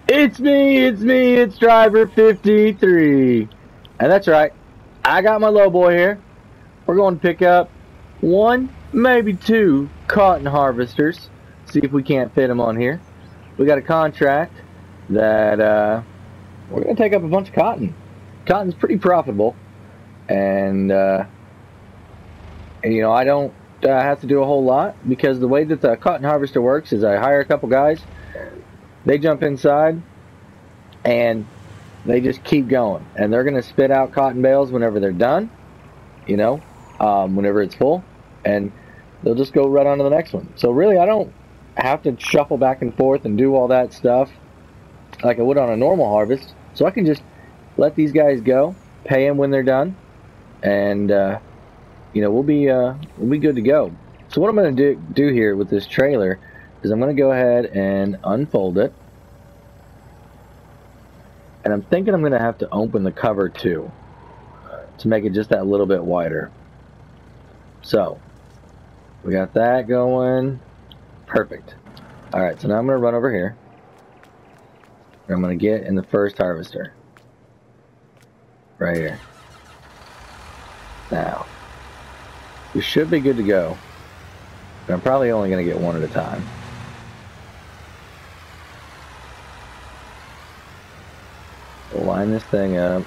It's driver 53. And that's right, I got my low boy here. We're going to pick up one, maybe two cotton harvesters. See if we can't fit them on here. We got a contract that we're going to take up a bunch of cotton. Cotton's pretty profitable. And you know, I don't have to do a whole lot, because the way that the cotton harvester works is I hire a couple guys. They jump inside and they just keep going, and they're going to spit out cotton bales whenever they're done, you know, whenever it's full, and they'll just go right on to the next one. So really, I don't have to shuffle back and forth and do all that stuff like I would on a normal harvest. So I can just let these guys go, pay them when they're done, and you know, we'll be good to go. So what I'm going to do here with this trailer is I'm going to go ahead and unfold it. And I'm thinking I'm going to have to open the cover too, to make it just that little bit wider. So, we got that going. Perfect. Alright, so now I'm going to run over here. And I'm going to get in the first harvester. Right here. Now, we should be good to go. But I'm probably only going to get one at a time. We'll line this thing up.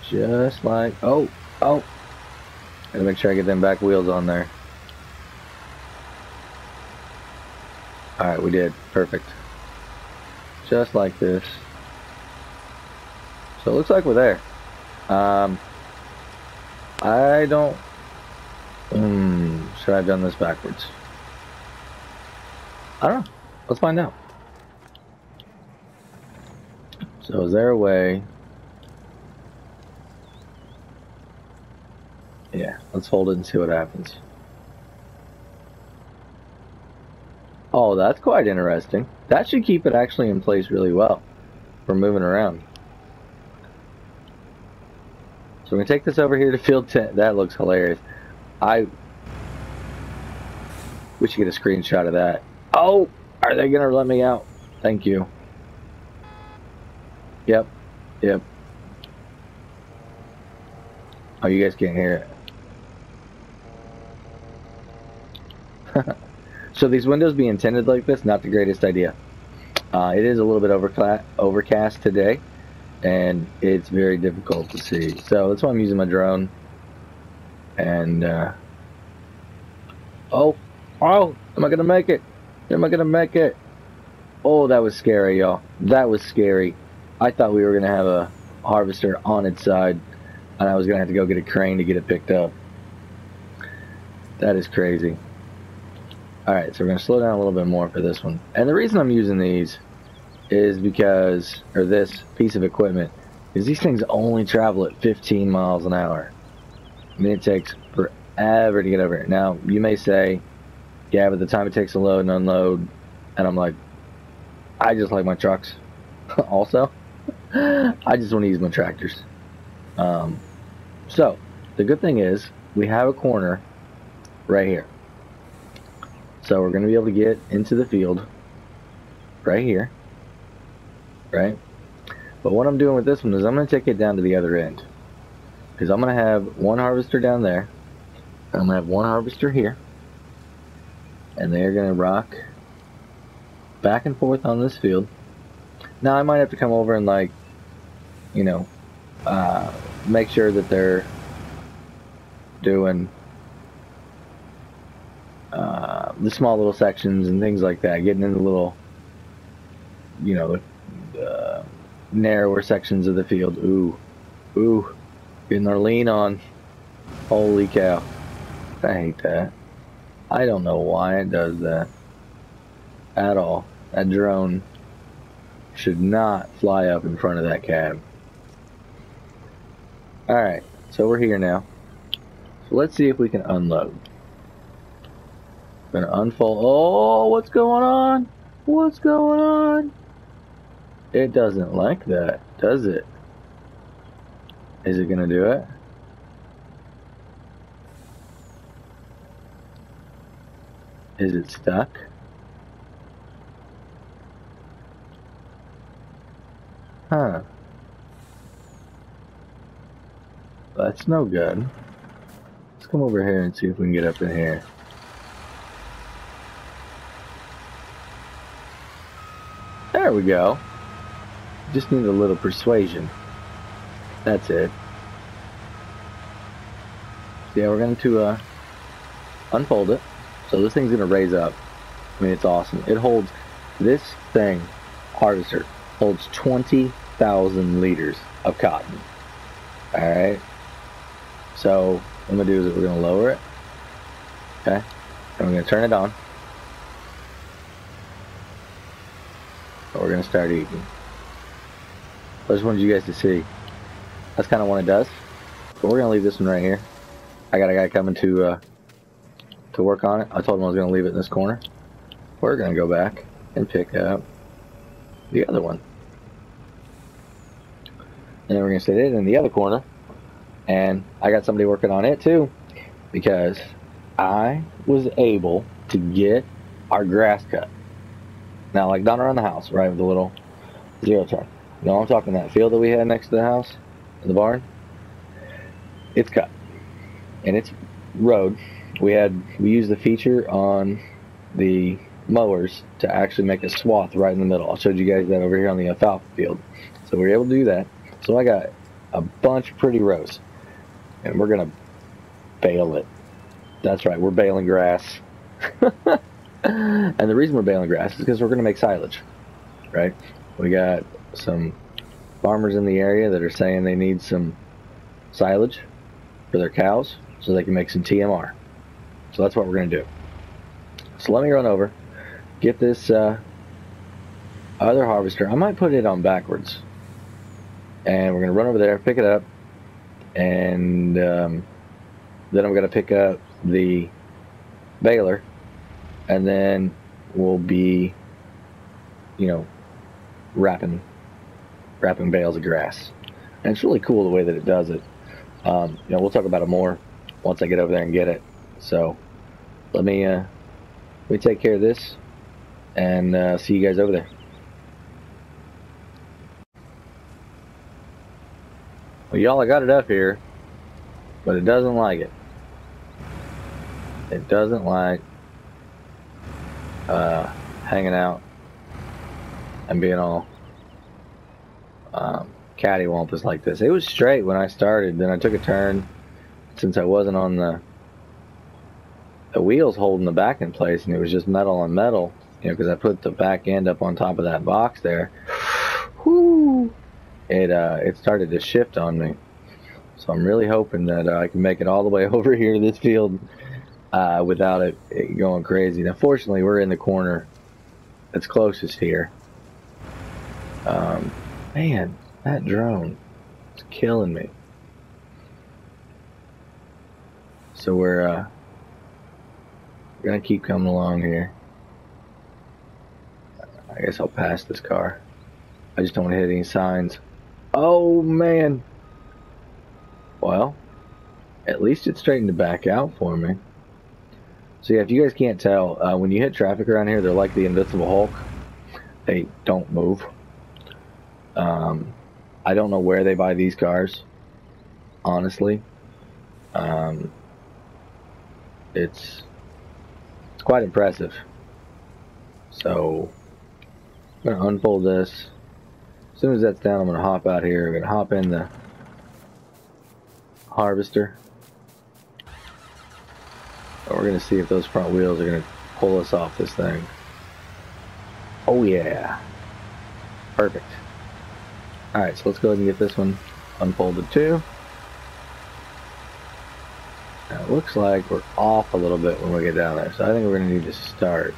Just like, oh. Gotta make sure I get them back wheels on there. Alright, we did. Perfect. Just like this. So it looks like we're there. I don't... should I have done this backwards? I don't know. Let's find out. So is there a way... Yeah, let's hold it and see what happens. Oh, that's quite interesting. That should keep it actually in place really well for moving around. So we're going to take this over here to field 10. That looks hilarious. We should get a screenshot of that. Oh, are they going to let me out? Thank you. Yep. Oh, you guys can't hear it. So these windows being tinted like this, not the greatest idea. It is a little bit overcast today, and it's very difficult to see. So that's why I'm using my drone. And oh, am I gonna make it? Am I gonna make it? Oh, that was scary, y'all. That was scary. I thought we were gonna have a harvester on its side, and I was gonna have to go get a crane to get it picked up. That is crazy. Alright, so we're going to slow down a little bit more for this one. And the reason I'm using these is because, or this piece of equipment, is these things only travel at 15 miles an hour. I mean, it takes forever to get over here. Now, you may say, yeah, but the time it takes to load and unload, and I'm like, I just like my trucks. Also, I just want to use my tractors. So, the good thing is, we have a corner right here. So we're going to be able to get into the field right here, right? But what I'm doing with this one is I'm going to take it down to the other end, because I'm going to have one harvester down there, and I'm going to have one harvester here, and they're going to rock back and forth on this field. Now I might have to come over and, like, you know, make sure that they're doing the small little sections and things like that, getting in the little, you know, narrower sections of the field. Ooh, getting our lean on. Holy cow, I hate that. I don't know why it does that at all. That drone should not fly up in front of that cab. Alright, so we're here now. So let's see if we can unload. Gonna unfold. Oh, what's going on? What's going on? It doesn't like that, does it? Is it gonna do it? Is it stuck? Huh. That's no good. Let's come over here and see if we can get up in here. There we go. Just need a little persuasion. That's it. So yeah, we're going to unfold it. So this thing's going to raise up. I mean, it's awesome. It holds, this thing, harvester, holds 20,000 liters of cotton. Alright. So what I'm going to do is we're going to lower it. Okay. And we're going to turn it on. And we're going to start eating. I just wanted you guys to see. That's kind of what it does. But we're going to leave this one right here. I got a guy coming to work on it. I told him I was going to leave it in this corner. We're going to go back and pick up the other one. And then we're going to set it in the other corner. And I got somebody working on it too, because I was able to get our grass cut. Now, like not around the house, right, with the little zero turn. No, I'm talking that field that we had next to the house, in the barn. It's cut. And it's road. We used the feature on the mowers to actually make a swath right in the middle. I showed you guys that over here on the alfalfa field. So we were able to do that. So I got a bunch of pretty rows. And we're going to bale it. That's right, we're baling grass. And the reason we're baling grass is because we're going to make silage. Right? We got some farmers in the area that are saying they need some silage for their cows so they can make some TMR. So that's what we're going to do. So let me run over, get this other harvester. I might put it on backwards. And we're going to run over there, pick it up, and then I'm going to pick up the baler, and then we'll be, you know, wrapping bales of grass. And it's really cool the way that it does it. You know, we'll talk about it more once I get over there and get it. So let me take care of this and see you guys over there. Well, y'all, I got it up here, but it doesn't like it. It doesn't like hanging out and being all cattywampus like this. It was straight when I started, then I took a turn since I wasn't on the wheels holding the back in place, and it was just metal on metal, you know, because I put the back end up on top of that box there. Whoo! It started to shift on me. So I'm really hoping that I can make it all the way over here to this field without it going crazy. Now, fortunately, we're in the corner that's closest here. Man, that drone is killing me. So we're gonna keep coming along here. I guess I'll pass this car. I just don't want to hit any signs. Oh man. Well, at least it straightened to back out for me. So yeah, if you guys can't tell, when you hit traffic around here, they're like the Invincible Hulk. They don't move. I don't know where they buy these cars, honestly. It's quite impressive. So I'm gonna unfold this. As soon as that's down, I'm gonna hop out here. I'm gonna hop in the harvester. And we're gonna see if those front wheels are gonna pull us off this thing. Oh yeah. Perfect. Alright, so let's go ahead and get this one unfolded too. Now it looks like we're off a little bit when we get down there, so I think we're going to need to start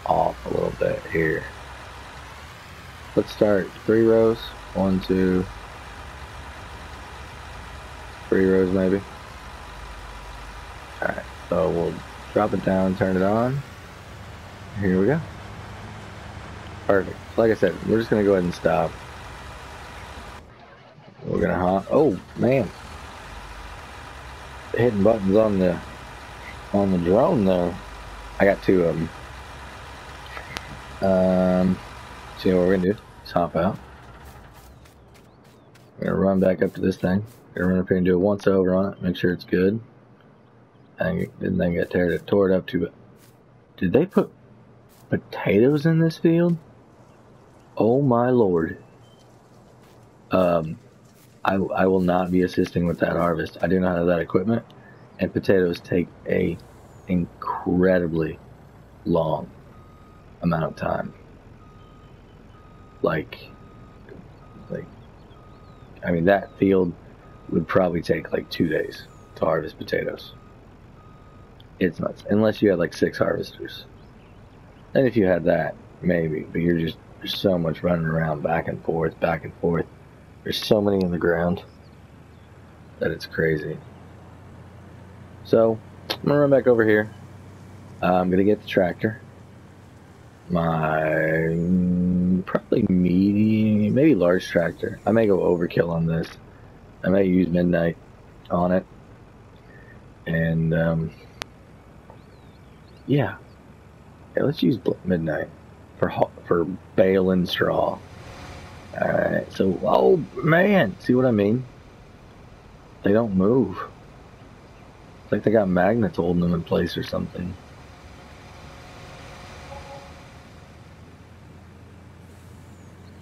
off a little bit here. Let's start 3 rows. 1, 2, 3 rows maybe. Alright, so we'll drop it down, turn it on. Here we go. Perfect. Like I said, we're just going to go ahead and stop. We're going to hop. Oh, man. Hitting buttons on the drone there. I got 2 of them. See what we're gonna do? Just hop out. I'm gonna run back up to this thing. Gonna run up here and do a once over on it, make sure it's good. And then get tore it up too. Did they put potatoes in this field? Oh my lord. I will not be assisting with that harvest. I do not have that equipment, and potatoes take a incredibly long amount of time. Like, I mean, that field would probably take like 2 days to harvest potatoes. It's nuts. Unless you had like 6 harvesters. And if you had that, maybe. But there's so much running around back and forth, back and forth. There's so many in the ground that it's crazy. So, I'm going to run back over here. I'm going to get the tractor. My probably medium, maybe large tractor. I may go overkill on this. I may use midnight on it. And, yeah, let's use midnight for baling straw. Alright, so, oh man, see what I mean? They don't move. It's like they got magnets holding them in place or something.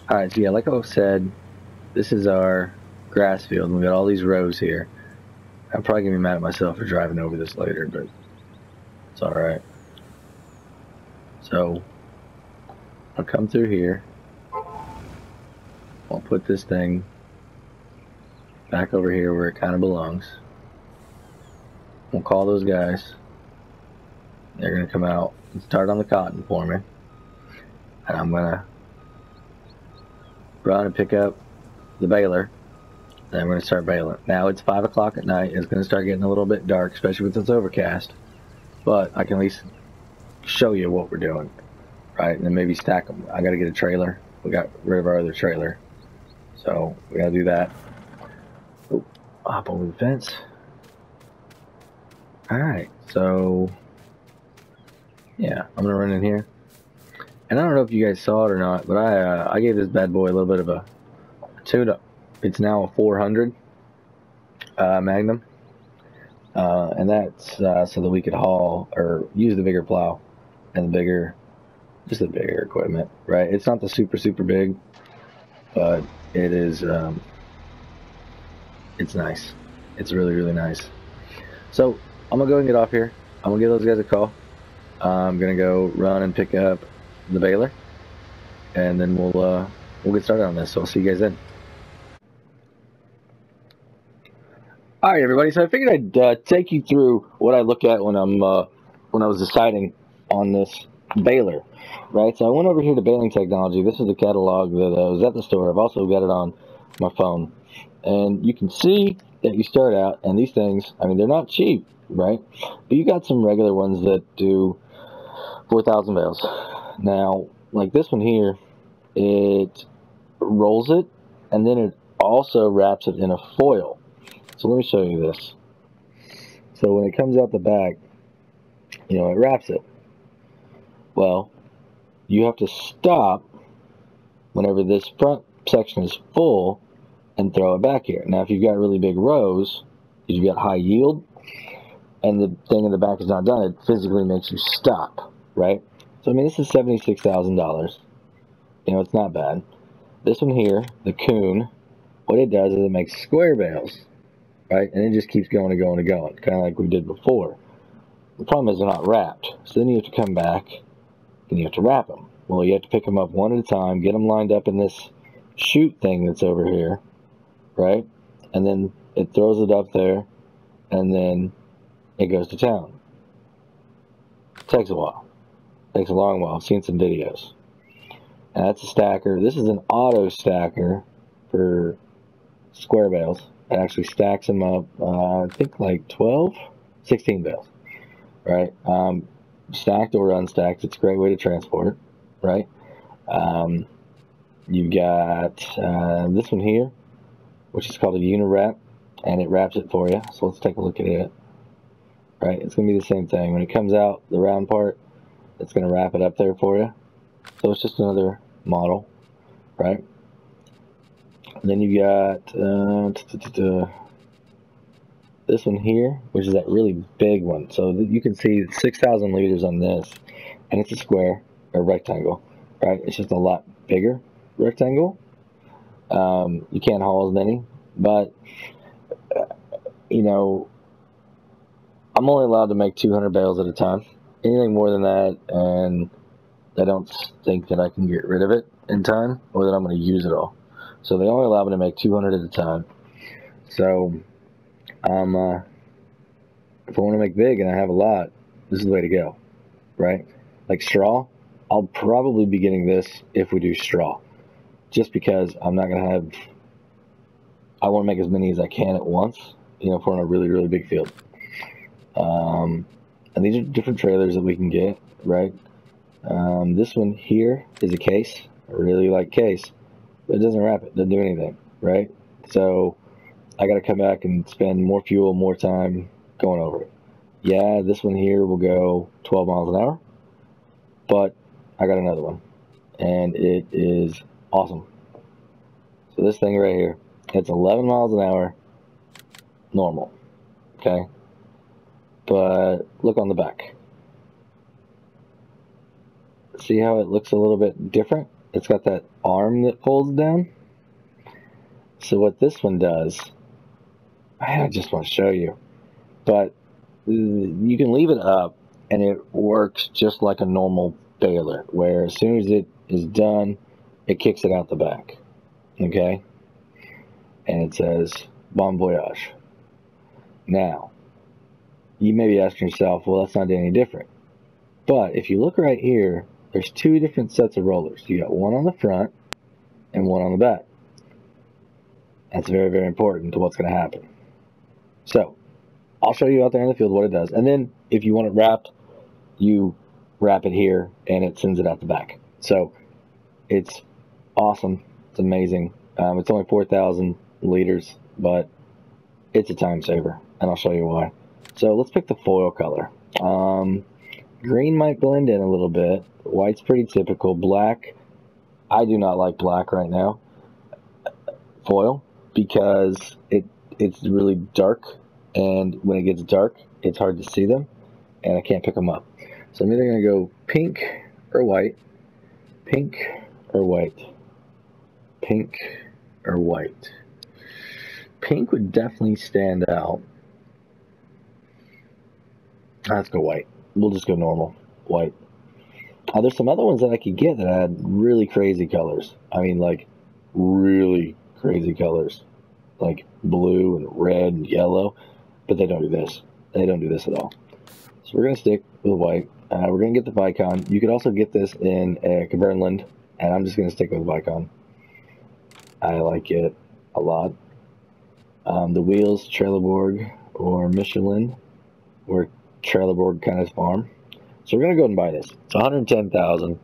Alright, so yeah, like I said, this is our grass field, and we got all these rows here. I'm probably gonna be mad at myself for driving over this later, but it's alright. So, I'll come through here. I'll put this thing back over here where it kind of belongs. We'll call those guys. They're going to come out and start on the cotton for me. And I'm going to run and pick up the baler. And I'm going to start baling. Now it's 5 o'clock at night. It's going to start getting a little bit dark, especially with this overcast. But I can at least show you what we're doing. Right? And then maybe stack them. I got to get a trailer. We got rid of our other trailer. So we got to do that. Oh, hop over the fence. Alright, so yeah, I'm gonna run in here, and I don't know if you guys saw it or not, but I gave this bad boy a little bit of a tune-up. It's now a 400 Magnum, and that's so that we could haul or use the bigger plow and just the bigger equipment, right? It's not the super big, but it is. It's nice. It's really nice. So I'm gonna go and get off here. I'm gonna give those guys a call. I'm gonna go run and pick up the baler, and then we'll get started on this. So I'll see you guys then. All right, everybody. So I figured I'd take you through what I look at when I was deciding on this baler, right? So I went over here to Baling Technology. This is the catalog that was at the store. I've also got it on my phone, and you can see that you start out, and these things, I mean, they're not cheap, right? But you got some regular ones that do 4,000 bales. Now, like this one here, it rolls it, and then it also wraps it in a foil. So let me show you this. So when it comes out the back, you know, it wraps it. Well, you have to stop whenever this front section is full and throw it back here. Now, if you've got really big rows, you've got high yield, and the thing in the back is not done, it physically makes you stop, right? So, I mean, this is $76,000. You know, it's not bad. This one here, the Coon, what it does is it makes square bales, right? And it just keeps going and going and going, kind of like we did before. The problem is they're not wrapped. So then you have to come back and you have to wrap them. Well, you have to pick them up one at a time, get them lined up in this chute thing that's over here, right? And then it throws it up there, and then it goes to town. It takes a while. It takes a long while. I've seen some videos. And that's a stacker. This is an auto stacker for square bales. It actually stacks them up, I think like 16 bales, right? Stacked or unstacked. It's a great way to transport, right? You've got this one here, which is called a Univap, and it wraps it for you. So let's take a look at it. Right, it's going to be the same thing. When it comes out, the round part, it's going to wrap it up there for you. So it's just another model, right? And then you got this one here, which is that really big one. So you can see 6,000 liters on this, and it's a square or rectangle, right? It's just a lot bigger rectangle. You can't haul as many, but you know, I'm only allowed to make 200 bales at a time. Anything more than that, and I don't think that I can get rid of it in time, or that I'm going to use it all. So they only allow me to make 200 at a time. So if I want to make big and I have a lot, this is the way to go, right? Like straw, I'll probably be getting this if we do straw, just because I'm not going to have, I want to make as many as I can at once, you know, if we're on a really, really big field. And these are different trailers that we can get, right? This one here is a case. I really like case, but it doesn't wrap it, doesn't do anything, right? So I got to come back and spend more fuel, more time going over it. Yeah, this one here will go 12 miles an hour, but I got another one, and it is awesome. So this thing right here, it's 11 miles an hour, normal, okay? But look on the back. See how it looks a little bit different? It's got that arm that folds down. So what this one does, I just want to show you, but you can leave it up and it works just like a normal baler, where as soon as it is done, it kicks it out the back, okay? And it says, Bon Voyage. Now, you may be asking yourself, well, that's not any different. But if you look right here, there's two different sets of rollers. You got one on the front and one on the back. That's very, very important to what's going to happen. So, I'll show you out there in the field what it does. And then, if you want it wrapped, you wrap it here and it sends it out the back. So, it's awesome. It's amazing. It's only 4,000 liters, but it's a time saver. And I'll show you why. So, let's pick the foil color. Green might blend in a little bit. White's pretty typical. Black, I do not like black right now. Foil, because it's really dark, and when it gets dark, it's hard to see them, and I can't pick them up. So I'm either going to go pink or white, pink or white, pink or white. Pink would definitely stand out. Let's go white. We'll just go normal, white. There's some other ones that I could get that had really crazy colors. I mean, like, really crazy colors. Like blue and red and yellow. But they don't do this. They don't do this at all. So we're going to stick with white. We're going to get the Vicon. You could also get this in a Kverneland. And I'm just going to stick with Vicon. I like it a lot. The wheels, Trelleborg or Michelin. Or Trelleborg kind of farm. So we're going to go ahead and buy this. It's $110,000.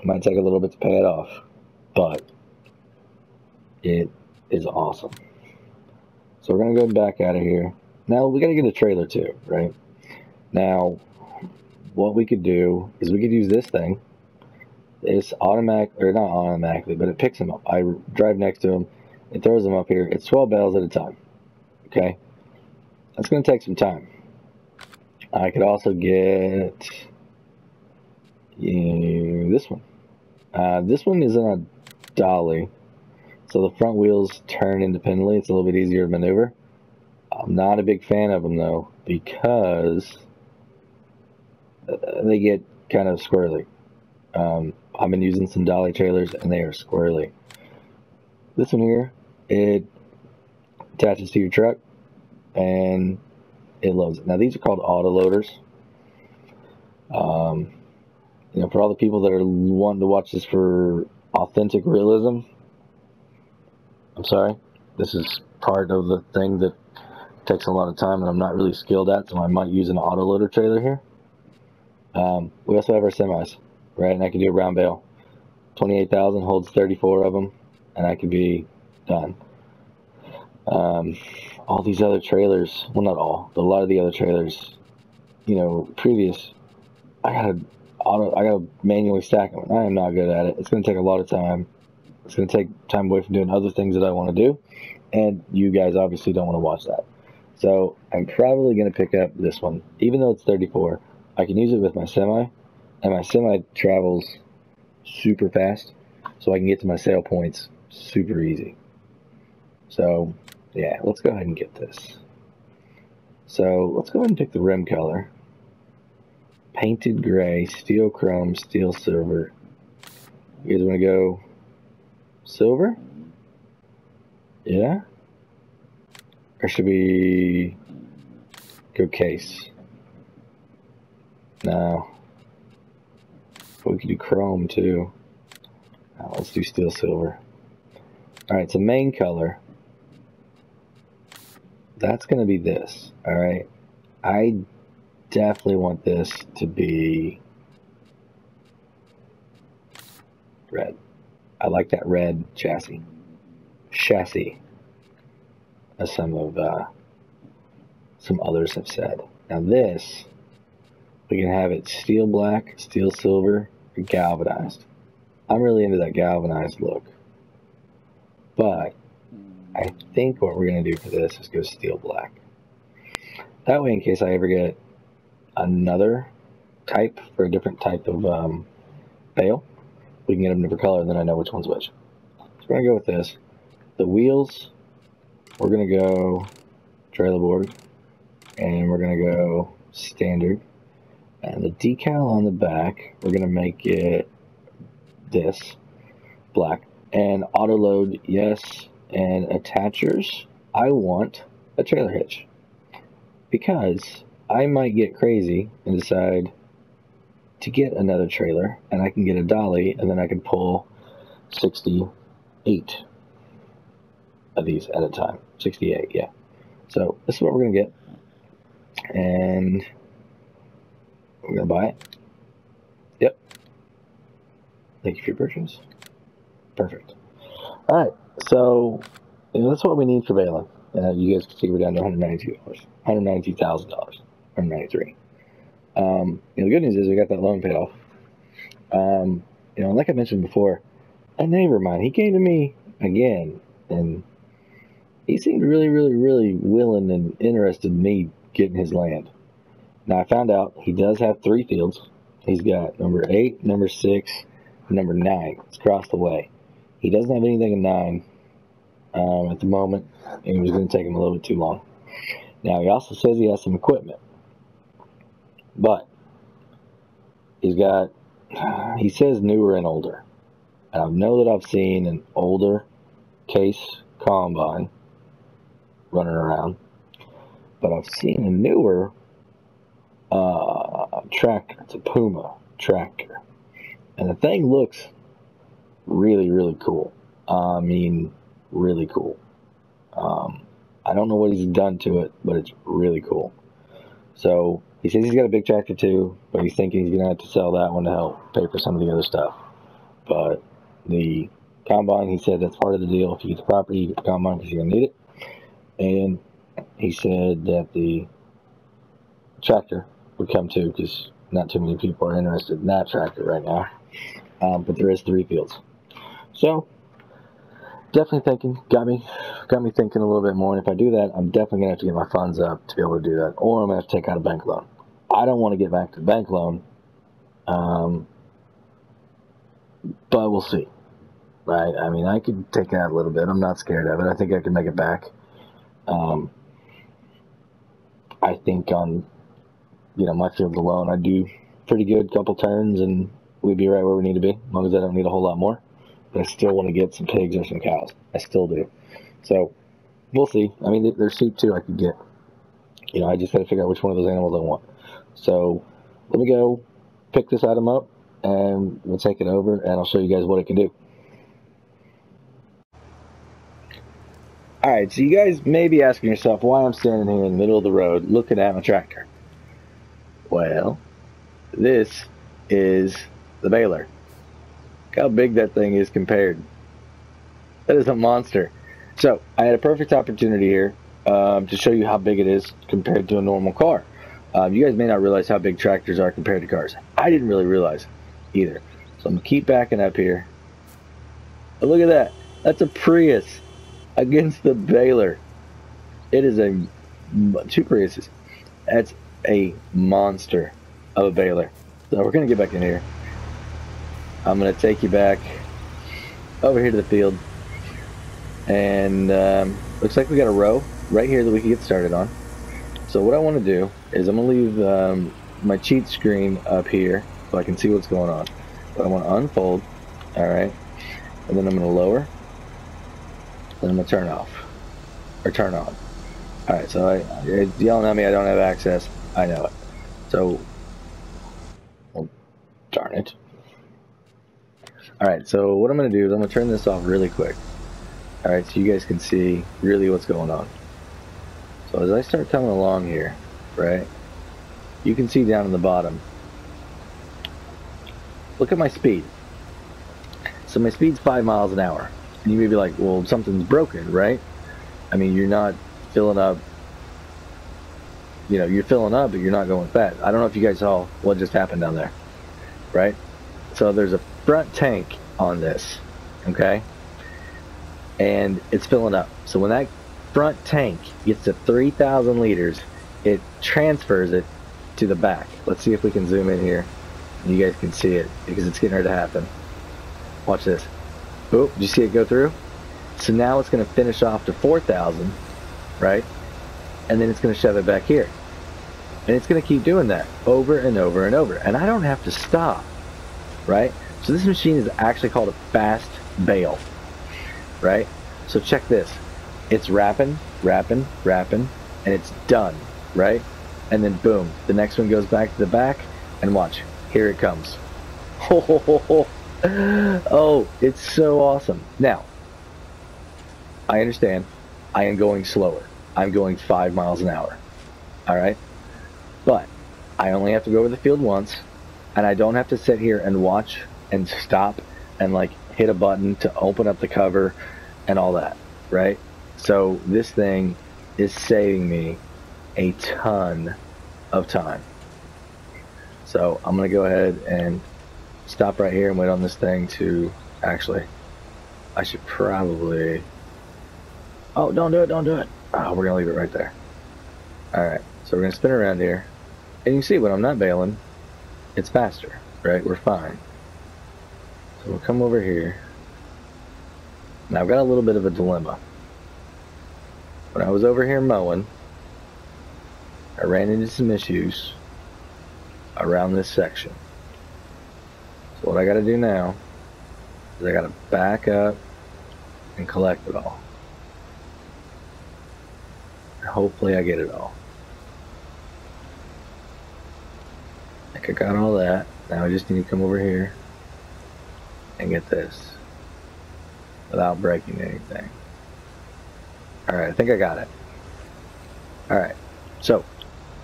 Might take a little bit to pay it off, but it is awesome. So we're going to go back out of here. Now we got to get a trailer too, right? Now, what we could do is we could use this thing. It's automatic, or not automatically, but it picks them up. I drive next to them. It throws them up here. It's 12 bales at a time. Okay? That's going to take some time. I could also get this one. This one is in a dolly, so the front wheels turn independently. It's a little bit easier to maneuver. I'm not a big fan of them though, because they get kind of squirrely. I've been using some dolly trailers and they are squirrely. This one here, it attaches to your truck and it loads it. Now these are called auto loaders. You know, for all the people that are wanting to watch this for authentic realism, I'm sorry. This is part of the thing that takes a lot of time and I'm not really skilled at, so I might use an auto loader trailer here. We also have our semis, right? And I can do a round bale. 28,000 holds 34 of them, and I could be done. All these other trailers, well, not all, but a lot of the other trailers, you know, I gotta manually stack them. I am not good at it. It's gonna take a lot of time. It's going to take time away from doing other things that I want to do, and you guys obviously don't want to watch that. So I'm probably going to pick up this one. Even though it's 34, I can use it with my semi, and my semi travels super fast, so I can get to my sale points super easy. So yeah, let's go ahead and get this. So let's go ahead and pick the rim color. Painted gray, steel chrome, steel silver. You guys want to go silver? Yeah? Or should we go case? No. We could do chrome too. Let's do steel silver. Alright, so main color. That's going to be this. Alright. I definitely want this to be red. I like that red chassis, as some others have said. Now this, we can have it steel black, steel silver, or galvanized. I'm really into that galvanized look, but I think what we're going to do for this is go steel black. That way, in case I ever get another type for a different type of bale, we can get them different color, and then I know which one's which. So we're going to go with this. The wheels, we're going to go trailer board, and we're going to go standard. And the decal on the back, we're going to make it this, black. And auto load, yes. And attachers, I want a trailer hitch. Because I might get crazy and decide to get another trailer, and I can get a dolly, and then I can pull 68 of these at a time. 68, yeah. So this is what we're going to get, and we're going to buy it. Yep. Thank you for your purchase. Perfect. All right, so that's what we need for baling. You guys can see we're down to $192, $192,000, $193. The good news is we got that loan paid off. Like I mentioned before, a neighbor of mine, he came to me again, and he seemed really, really, really willing and interested in me getting his land. Now, I found out he does have 3 fields. He's got number 8, number 6, and number 9. It's across the way. He doesn't have anything in 9 at the moment, and it was going to take him a little bit too long. Now, he also says he has some equipment. But he says newer and older. And I know that I've seen an older case combine running around, but I've seen a newer tractor. It's a Puma tractor, and the thing looks really, really cool. I mean, really cool. I don't know what he's done to it, but it's really cool. So he says he's got a big tractor too, but he's thinking he's going to have to sell that one to help pay for some of the other stuff. But the combine, he said that's part of the deal. If you get the property, you get the combine because you're going to need it. And he said that the tractor would come too, because not too many people are interested in that tractor right now. But there is 3 fields. So definitely got me thinking a little bit more. And if I do that, I'm definitely going to have to get my funds up to be able to do that. Or I'm going to have to take out a bank loan. I don't want to get back to the bank loan. But we'll see. Right? I mean, I could take out a little bit. I'm not scared of it. I think I can make it back. I think on, my field alone, I do pretty good couple turns, and we'd be right where we need to be, as long as I don't need a whole lot more. But I still want to get some pigs or some cows. I still do. So, we'll see. I mean, there's sheep too I could get. I just got to figure out which one of those animals I want. So, let me go pick this item up, and we'll take it over, and I'll show you guys what it can do. Alright, so you guys may be asking yourself why I'm standing here in the middle of the road looking at my tractor. Well, this is the baler. Look how big that thing is compared. That is a monster. So, I had a perfect opportunity here to show you how big it is compared to a normal car. You guys may not realize how big tractors are compared to cars. I didn't really realize either. So I'm going to keep backing up here. Look at that. That's a Prius against the baler. It is a two Priuses. That's a monster of a baler. So we're gonna get back in here. I'm gonna take you back over here to the field, and looks like we got a row right here that we can get started on. So what I want to do is I'm gonna leave my cheat screen up here so I can see what's going on. But I want to unfold, all right, and then I'm gonna lower, then I'm gonna turn off or turn on. All right, so it's yelling at me I don't have access. I know it. So, well, darn it. All right, so what I'm gonna do is I'm gonna turn this off really quick. All right, so you guys can see really what's going on. So as I start coming along here, right, you can see down in the bottom. Look at my speed. So my speed's 5 miles an hour. And you may be like, well, something's broken, right? I mean, you're not filling up, you know, you're filling up, but you're not going fast. I don't know if you guys saw what just happened down there, right? So there's a front tank on this, okay? And it's filling up. So when that front tank gets to 3,000 liters, it transfers it to the back. Let's see if we can zoom in here. You guys can see it because it's getting ready to happen. Watch this. Oh, did you see it go through? So now it's going to finish off to 4,000, right? And then it's going to shove it back here. And it's going to keep doing that over and over and over. And I don't have to stop, right? So this machine is actually called a fast bale, right? So check this. It's wrapping, wrapping, wrapping, and it's done, right? And then boom, the next one goes back to the back, and watch. Here it comes. Oh, it's so awesome. Now, I understand I am going slower. I'm going 5 miles an hour. All right? But I only have to go over the field once, and I don't have to sit here and watch and stop and like hit a button to open up the cover and all that, right? So this thing is saving me a ton of time. So I'm gonna go ahead and stop right here and wait on this thing to actually, I should probably, oh, don't do it, don't do it. Oh, we're gonna leave it right there. All right, so we're gonna spin around here, and you see when I'm not baling, it's faster, right? We're fine. So we'll come over here. Now I've got a little bit of a dilemma. When I was over here mowing, I ran into some issues around this section. So what I got to do now is I got to back up and collect it all. And hopefully I get it all. I think I got all that. Now I just need to come over here and get this without breaking anything. Alright, I think I got it. Alright, so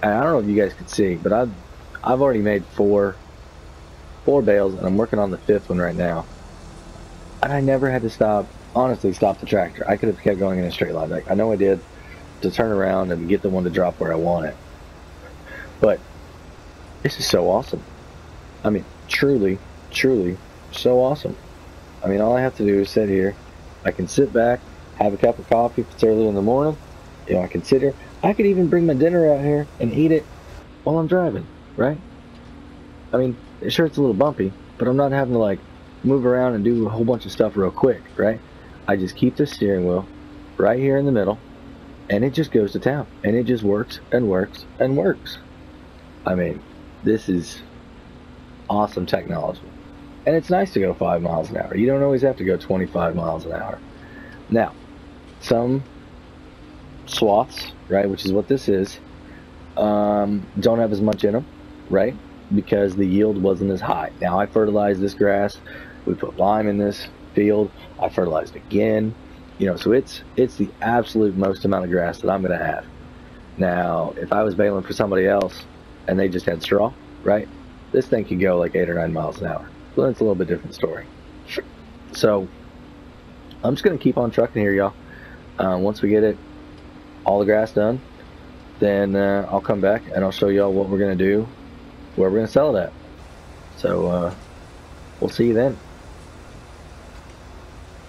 I don't know if you guys can see, but I've already made four bales, and I'm working on the 5th one right now. And I never had to stop, honestly, stop the tractor. I could have kept going in a straight line. Like, I know I did, to turn around and get the one to drop where I want it. But this is so awesome. I mean, truly, truly so awesome. I mean, all I have to do is sit here. I can sit back, have a cup of coffee if it's early in the morning. You know, I can sit here. I could even bring my dinner out here and eat it while I'm driving, right? I mean, sure, it's a little bumpy, but I'm not having to like move around and do a whole bunch of stuff real quick, right? I just keep the steering wheel right here in the middle, and it just goes to town, and it just works and works and works. I mean, this is awesome technology. And it's nice to go 5 miles an hour. You don't always have to go 25 miles an hour. Now, some swaths, right, which is what this is, don't have as much in them, right, because the yield wasn't as high. Now I fertilized this grass, we put lime in this field, I fertilized again, you know, so it's the absolute most amount of grass that I'm going to have. Now if I was baling for somebody else and they just had straw, right, this thing could go like 8 or 9 miles an hour. So that's a little bit different story. So I'm just going to keep on trucking here, y'all. Once we get it all the grass done, then I'll come back and I'll show y'all what we're going to do, where we're going to sell it at. So we'll see you then.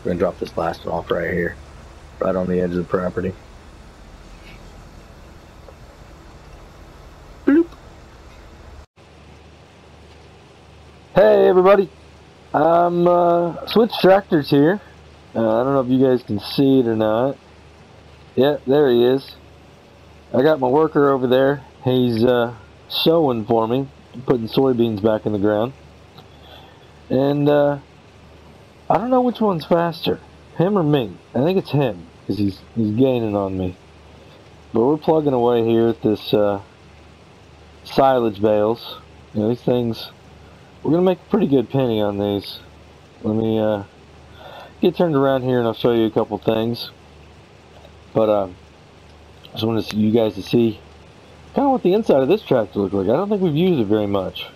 We're gonna drop this last one off right here, right on the edge of the property. Bloop. Hey everybody, I'm Switch Tractors here. I don't know if you guys can see it or not. Yeah, there he is. I got my worker over there. He's sowing for me, putting soybeans back in the ground. And I don't know which one's faster, him or me. I think it's him, because he's gaining on me. But we're plugging away here at this silage bales. You know, these things, we're going to make a pretty good penny on these. Let me get turned around here and I'll show you a couple things. But I just wanted you guys to see kind of what the inside of this tractor looks like. I don't think we've used it very much.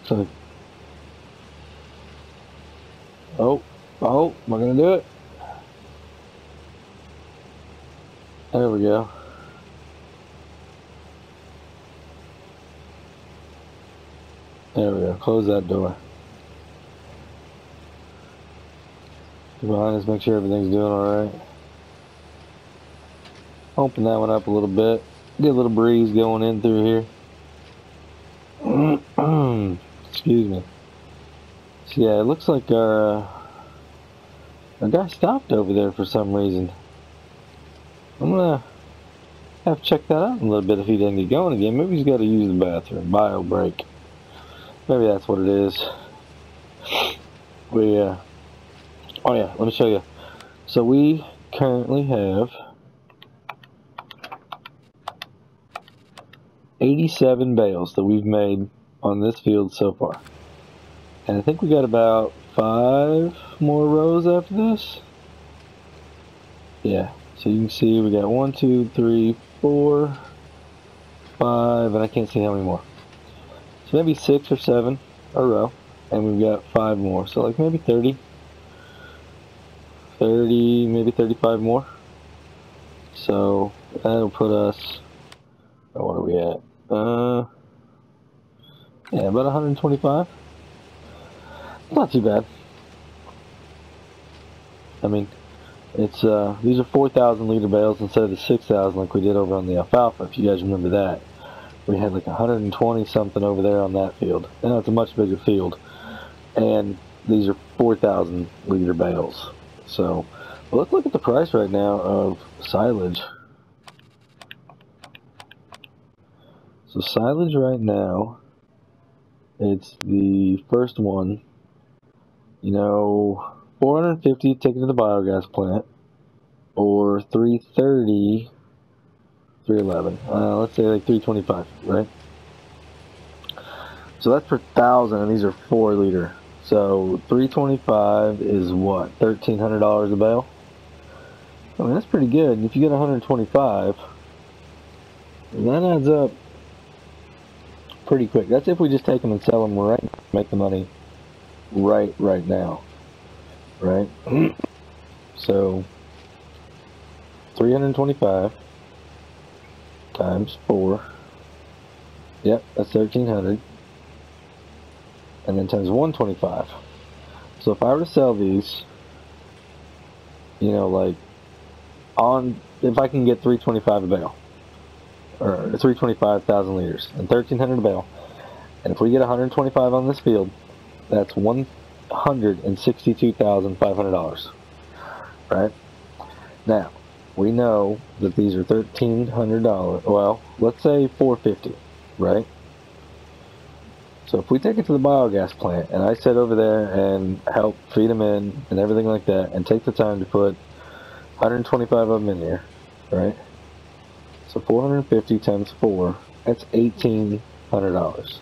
So, oh, am I going to do it? There we go. There we go. Close that door. Get behind us, make sure everything's doing alright. Open that one up a little bit. Get a little breeze going in through here. Excuse me. So yeah, it looks like our guy stopped over there for some reason. I'm gonna have to check that out in a little bit if he doesn't get going again. Maybe he's got to use the bathroom. Bio break. Maybe that's what it is. Oh yeah, let me show you. So we currently have 87 bales that we've made on this field so far. And I think we got about 5 more rows after this. Yeah, so you can see we got 1, 2, 3, 4, 5, and I can't see how many more. So maybe 6 or 7 a row, and we've got 5 more. So like maybe 30, maybe 35 more. So that'll put us, what are we at? Yeah, about 125. Not too bad. I mean, it's these are 4,000 liter bales instead of the 6,000 like we did over on the alfalfa, if you guys remember that. We had like 120 something over there on that field. Now it's a much bigger field. And these are 4,000 liter bales. So, well, let's look at the price right now of silage. So silage right now, it's the first one, you know, 450 taken to the biogas plant, or 330, 311, let's say like 325, right? So that's per 1,000, and these are 4 liter. So 325 is what, $1,300 a bale? I mean, that's pretty good. And if you get 125, that adds up pretty quick. That's if we just take them and sell them right now, make the money right now, right? So 325 times 4, yep, that's 1,300, and then times 125. So if I were to sell these, you know, like if I can get 325 a bale, or 325,000 liters, and 1,300 a bale, and if we get 125 on this field, that's $162,500, right? Now, we know that these are $1,300, well, let's say $450, right? So if we take it to the biogas plant, and I sit over there and help feed them in, and everything like that, and take the time to put 125 of them in here, right? So 450 times 4, that's $1,800.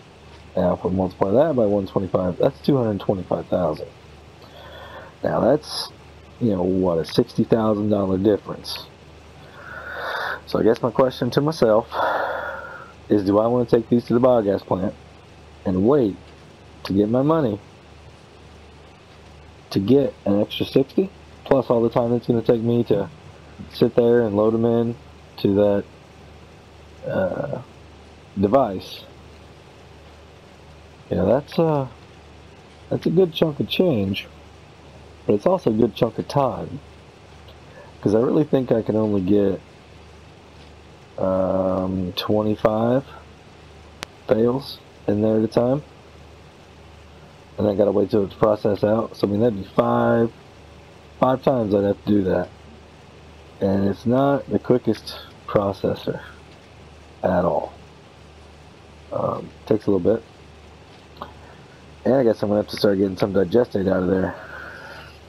Now, if we multiply that by 125, that's 225,000. Now, that's, you know, what, a $60,000 difference. So I guess my question to myself is, do I want to take these to the biogas plant and wait to get my money to get an extra 60, plus all the time it's going to take me to sit there and load them in to that device? You know, That's a good chunk of change, but it's also a good chunk of time, because I really think I can only get 25 bales in there at a time, and I gotta wait till it's processed out. So I mean, that'd be five times I'd have to do that, and it's not the quickest processor at all. Takes a little bit, and I guess I'm gonna have to start getting some digestate out of there.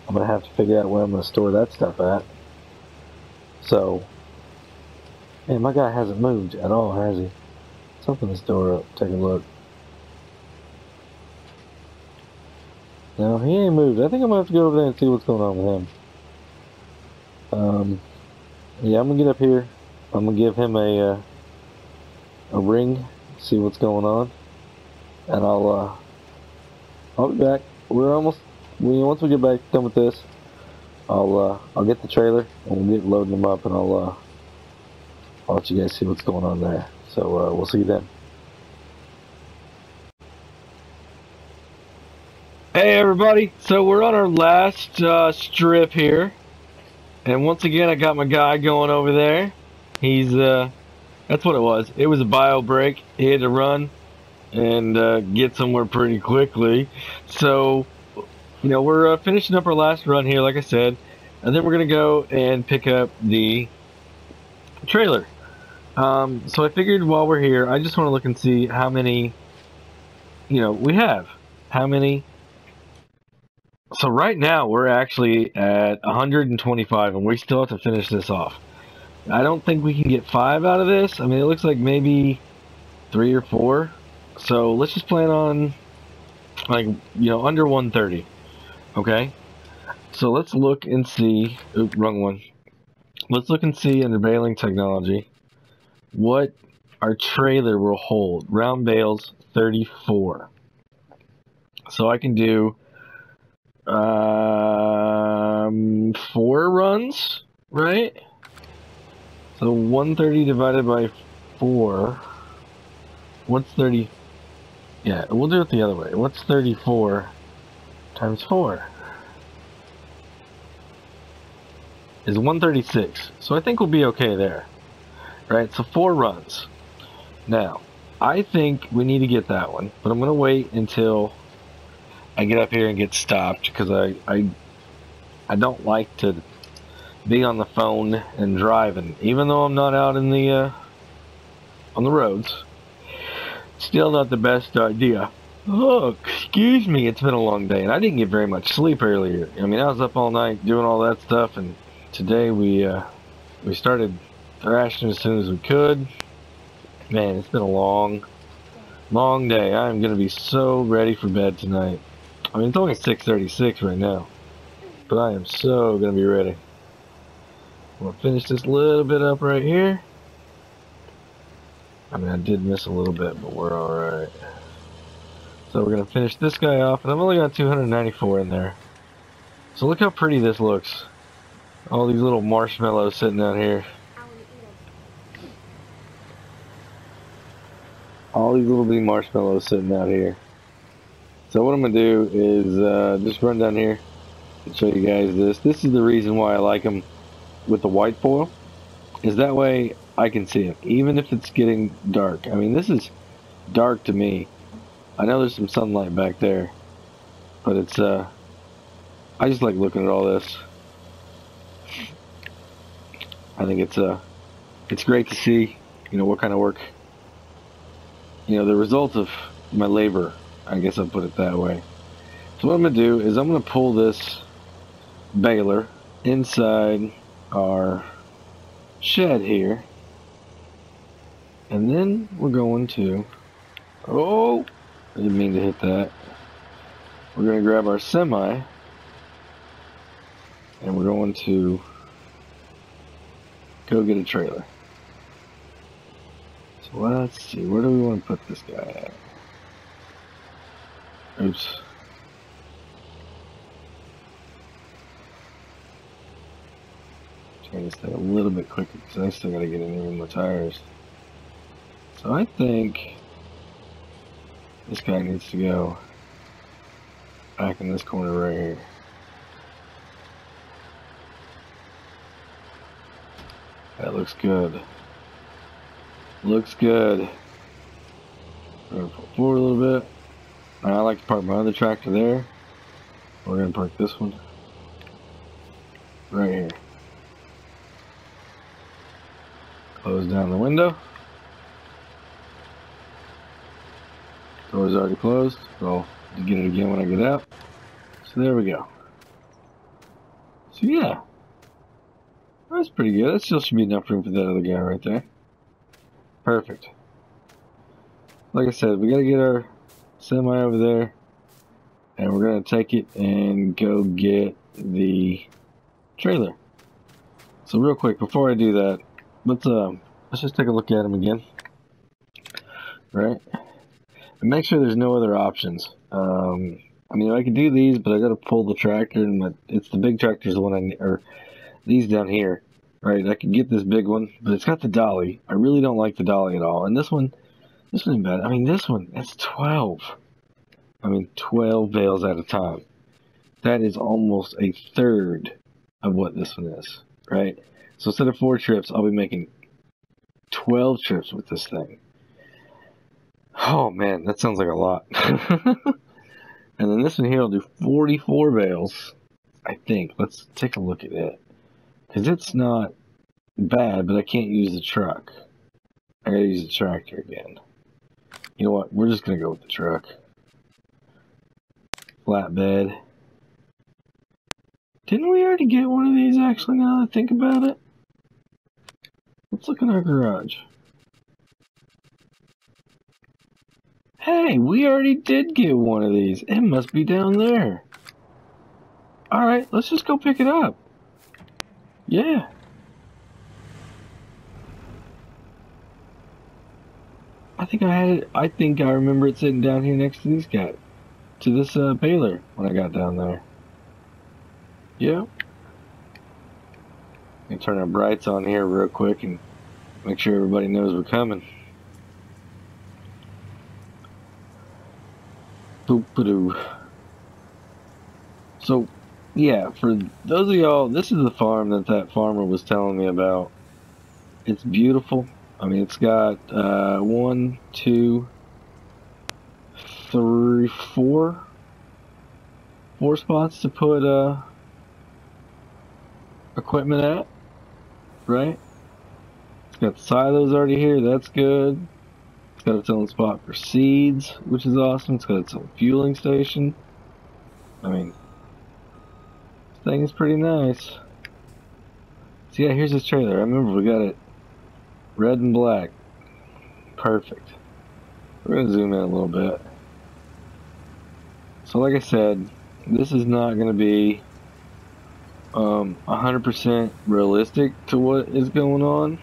I'm gonna have to figure out where I'm gonna store that stuff at. So, man, my guy hasn't moved at all, has he? Let's open this door up, take a look. No, he ain't moved. I think I'm gonna have to go over there and see what's going on with him. Yeah, I'm gonna get up here. I'm gonna give him a ring, see what's going on, and I'll be back. Once we get back done with this, I'll get the trailer and we'll get loading them up, and I'll let you guys see what's going on there. So we'll see you then. Hey everybody, so we're on our last strip here, and once again I got my guy going over there. He's that's what it was. It was a bio break. He had to run and get somewhere pretty quickly. So, you know, we're finishing up our last run here, like I said, and then we're gonna go and pick up the trailer. So I figured while we're here, I just want to look and see how many, you know, we have. How many. So right now we're actually at 125, and we still have to finish this off. I don't think we can get 5 out of this. I mean, it looks like maybe 3 or 4. So let's just plan on, like, you know, under 130. Okay. So let's look and see. Oop, wrong one. Let's look and see under baling technology what our trailer will hold. Round bales 34. So I can do 4 runs, right? So 130 divided by 4. What's 30? Yeah, we'll do it the other way. What's 34 times 4? Is 136. So I think we'll be okay there. Right? So 4 runs. Now, I think we need to get that one, but I'm going to wait until I get up here and get stopped, because I don't like to be on the phone and driving, even though I'm not out in the on the roads. Still not the best idea. Oh, excuse me, it's been a long day, and I didn't get very much sleep earlier. I mean, I was up all night doing all that stuff, and today we started thrashing as soon as we could. Man, it's been a long day. I'm gonna be so ready for bed tonight. I mean, it's only 6:36 right now, but I am so gonna be ready. I'm gonna finish this little bit up right here. I mean, I did miss a little bit, but we're alright. So we're gonna finish this guy off, and I've only got 294 in there. So look how pretty this looks. All these little marshmallows sitting out here. All these little bitty marshmallows sitting out here. So what I'm gonna do is just run down here and show you guys this. This is the reason why I like them with the white foil, is that way I can see them, even if it's getting dark. I mean, this is dark to me. I know there's some sunlight back there, but it's I just like looking at all this. I think it's great to see, you know, what kind of work, you know, the result of my labor, I guess I'll put it that way. So what I'm going to do is I'm going to pull this baler inside our shed here, and then we're going to, oh, I didn't mean to hit that. We're going to grab our semi, and we're going to go get a trailer. So let's see, where do we want to put this guy at? Oops. Turn this thing a little bit quicker, because I still got to get in here with my tires. So I think this guy needs to go back in this corner right here. That looks good. Looks good. We're gonna pull forward a little bit. Now, I like to park my other tractor there. We're gonna park this one right here. Close down the window. Door's already closed, so I'll get it again when I get out. So there we go. So yeah, that's pretty good. That still should be enough room for that other guy right there. Perfect. Like I said, we gotta get our semi over there, and we're gonna take it and go get the trailer. So real quick, before I do that, let's just take a look at him again, right? And make sure there's no other options. I mean, I could do these, but I gotta pull the tractor, and it's the big tractor's the one I need, or these down here, right? I could get this big one, but it's got the dolly. I really don't like the dolly at all. And this one's bad. I mean, this one, that's 12. I mean, 12 bales at a time. That is almost a third of what this one is, right? So instead of 4 trips, I'll be making 12 trips with this thing. Oh man, that sounds like a lot. And then this one here will do 44 bales, I think. Let's take a look at it. Because it's not bad, but I can't use the truck. I gotta use the tractor again. You know what? We're just gonna go with the truck. Flatbed. Didn't we already get one of these actually, now that I think about it? Let's look in our garage. Hey, we already did get one of these. It must be down there. Alright, let's just go pick it up. Yeah. I think I had it. I think I remember it sitting down here next to these guys. To this baler when I got down there. Yeah. I'm gonna turn our brights on here real quick and make sure everybody knows we're coming. Boop-a-doo. So, yeah, for those of y'all, this is the farm that farmer was telling me about. It's beautiful. I mean, it's got 1, 2, 3, 4 spots to put equipment at, right? It's got silos already here. That's good. It's got its own spot for seeds, which is awesome. It's got its own fueling station. I mean, this thing is pretty nice. So yeah, here's this trailer. I remember we got it red and black. Perfect. We're going to zoom in a little bit. So like I said, this is not going to be 100% realistic to what is going on.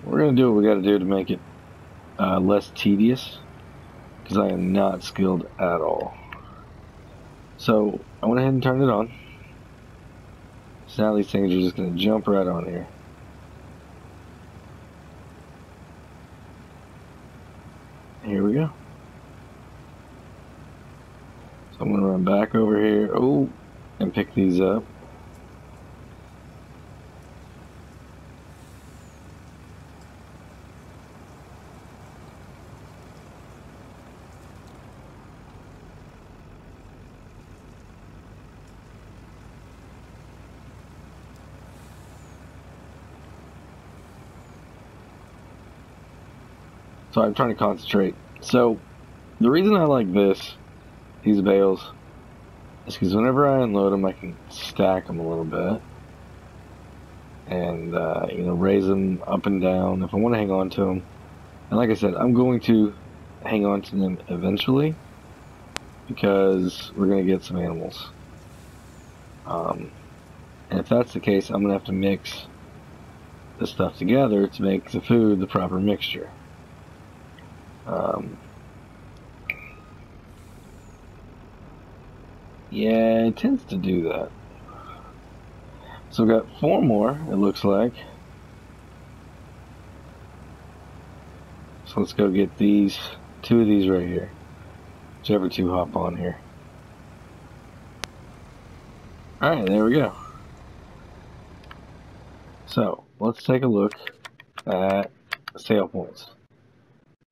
We're gonna do what we got to do to make it less tedious, because I am not skilled at all. So I went ahead and turned it on. So now these things are just going to jump right on here. Here we go. So I'm going to run back over here, and pick these up. So I'm trying to concentrate. So the reason I like these bales, is because whenever I unload them, I can stack them a little bit and you know, raise them up and down if I want to hang on to them. And like I said, I'm going to hang on to them eventually, because we're going to get some animals. And if that's the case, I'm going to have to mix the stuff together to make the food the proper mixture. Yeah, it tends to do that. So we've got 4 more, it looks like. So let's go get these, 2 of these right here. whichever two hop on here. Alright, there we go. So, let's take a look at sale points.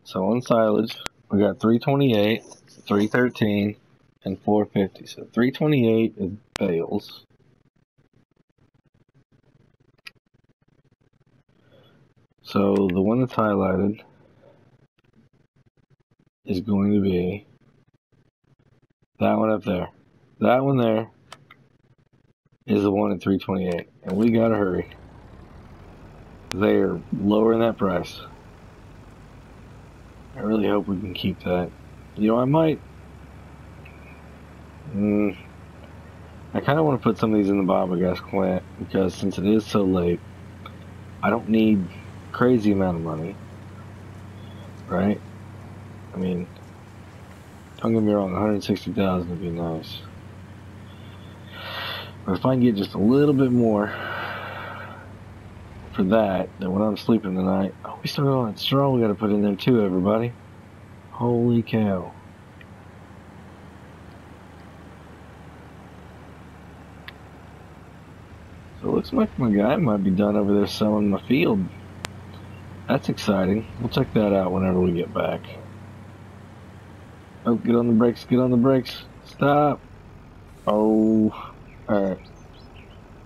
So on silage, we got 328, 313, and 450. So 328 is bales. So the one that's highlighted is going to be that one up there. That one there is the one at 328, and we gotta hurry. They're lowering that price. I really hope we can keep that. You know, I might. I kind of want to put some of these in the biogas plant because since it is so late, I don't need crazy amount of money, right? I mean, don't get me wrong, 160,000 would be nice. But if I can get just a little bit more for that, then when I'm sleeping tonight, oh, we still got all that straw we got to put in there too, everybody. Holy cow. So it looks like my guy might be done over there selling my field. That's exciting. We'll check that out whenever we get back. Oh, get on the brakes, get on the brakes. Stop. Oh, alright.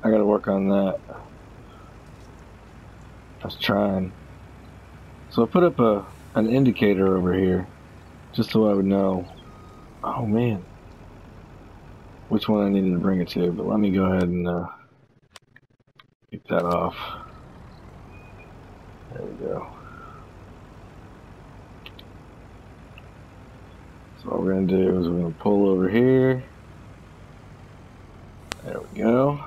I gotta work on that. I was trying. So I put up an indicator over here, just so I would know. Oh man, which one I needed to bring it to. But let me go ahead and keep that off. There we go. So what we're gonna do is we're gonna pull over here. There we go.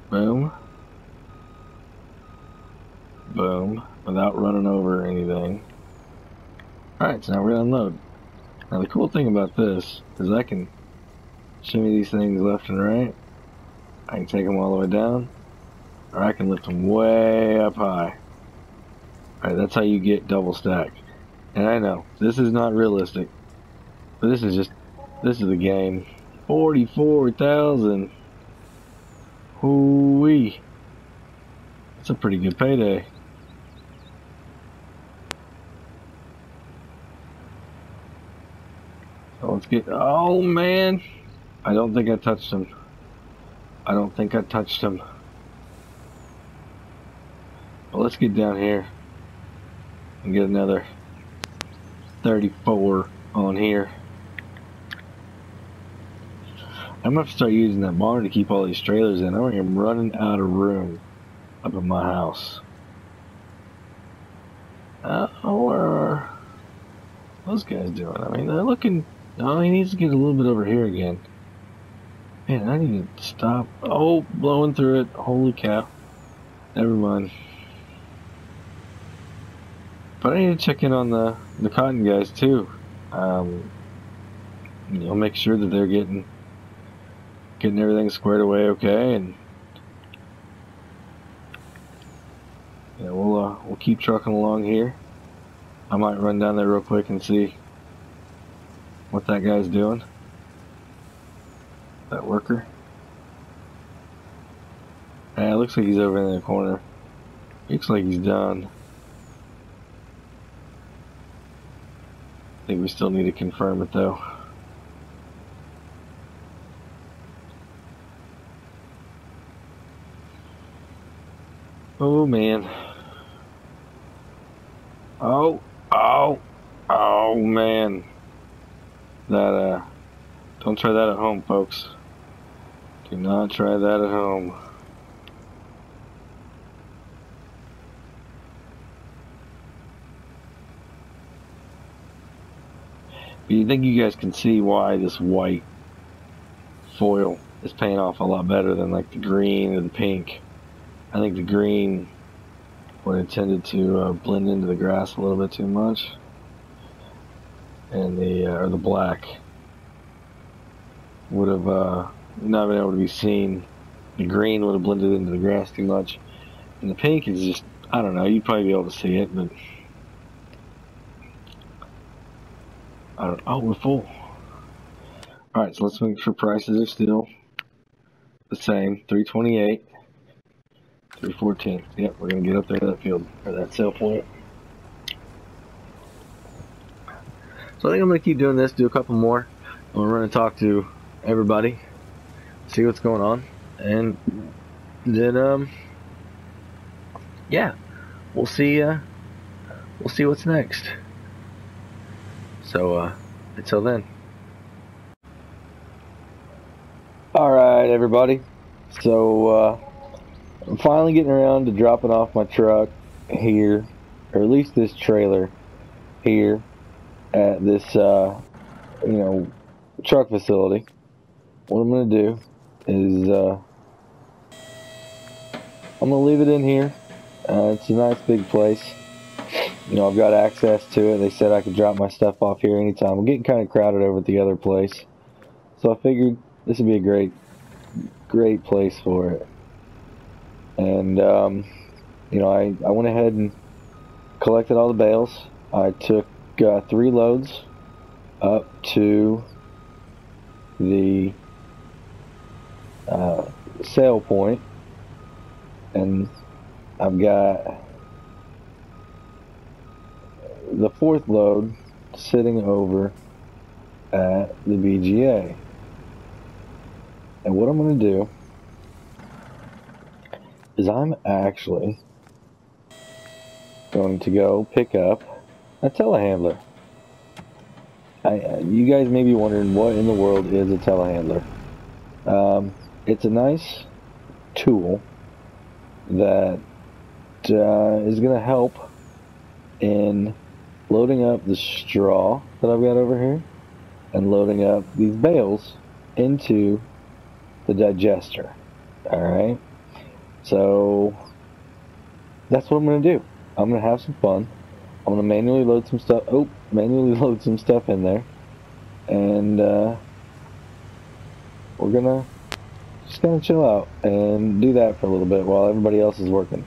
Boom. Boom. Without running over anything. Alright, so now we're gonna unload. Now the cool thing about this is I can shimmy these things left and right. I can take them all the way down, or I can lift them way up high. Alright, that's how you get double stack. And I know, this is not realistic, but this is the game. 44,000. Hoo-wee. That's a pretty good payday. So let's get, oh man. I don't think I touched him. I don't think I touched him. Well, let's get down here and get another 34 on here. I'm gonna have to start using that barn to keep all these trailers in. I am running out of room up in my house. What are those guys doing? I mean, they're looking. Oh, he needs to get a little bit over here again. Man, I need to stop. Oh, blowing through it. Holy cow. Never mind. But I need to check in on the cotton guys too. You know, make sure that they're getting everything squared away okay, and yeah, we'll keep trucking along here. I might run down there real quick and see what that guy's doing. That worker. Yeah, it looks like he's over in the corner. Looks like he's done. I think we still need to confirm it though. Oh man. Oh man. That don't try that at home, folks. Do not try that at home. But you think you guys can see why this white foil is paying off a lot better than like the green or the pink. I think the green would have tended to blend into the grass a little bit too much, and the black would have not been able to be seen. The green would have blended into the grass too much, and the pink is just, I don't know, you'd probably be able to see it, but I don't. Oh, we're full. All right, so let's make sure prices are still the same. 328, 314. Yep, we're gonna get up there to that field or that sale point. So I think I'm gonna keep doing this. Do a couple more. I'm gonna run and talk to everybody, see what's going on, and then yeah, we'll see. We'll see what's next. So until then. Alright, everybody. So I'm finally getting around to dropping off my truck here, or at least this trailer here at this truck facility. What I'm gonna do is I'm gonna leave it in here. It's a nice big place. I've got access to it. They said I could drop my stuff off here anytime. I'm getting kind of crowded over at the other place, so I figured this would be a great place for it. And I went ahead and collected all the bales. I took 3 loads up to the sale point, and I've got the 4th load sitting over at the BGA. And what I'm going to do is I'm actually going to go pick up a telehandler. You guys may be wondering what in the world is a telehandler. It's a nice tool that is going to help in loading up the straw that I've got over here and loading up these bales into the digester. Alright, so that's what I'm going to do. I'm going to have some fun. I'm going to manually load some stuff in there, and we're going to just kind of chill out and do that for a little bit while everybody else is working.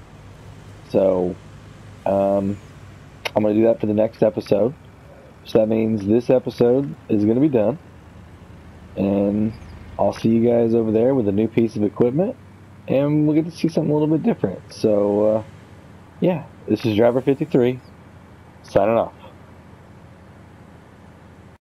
So I'm going to do that for the next episode. So that means this episode is going to be done, and I'll see you guys over there with a new piece of equipment, and we'll get to see something a little bit different. So yeah, this is Driver 53 signing off.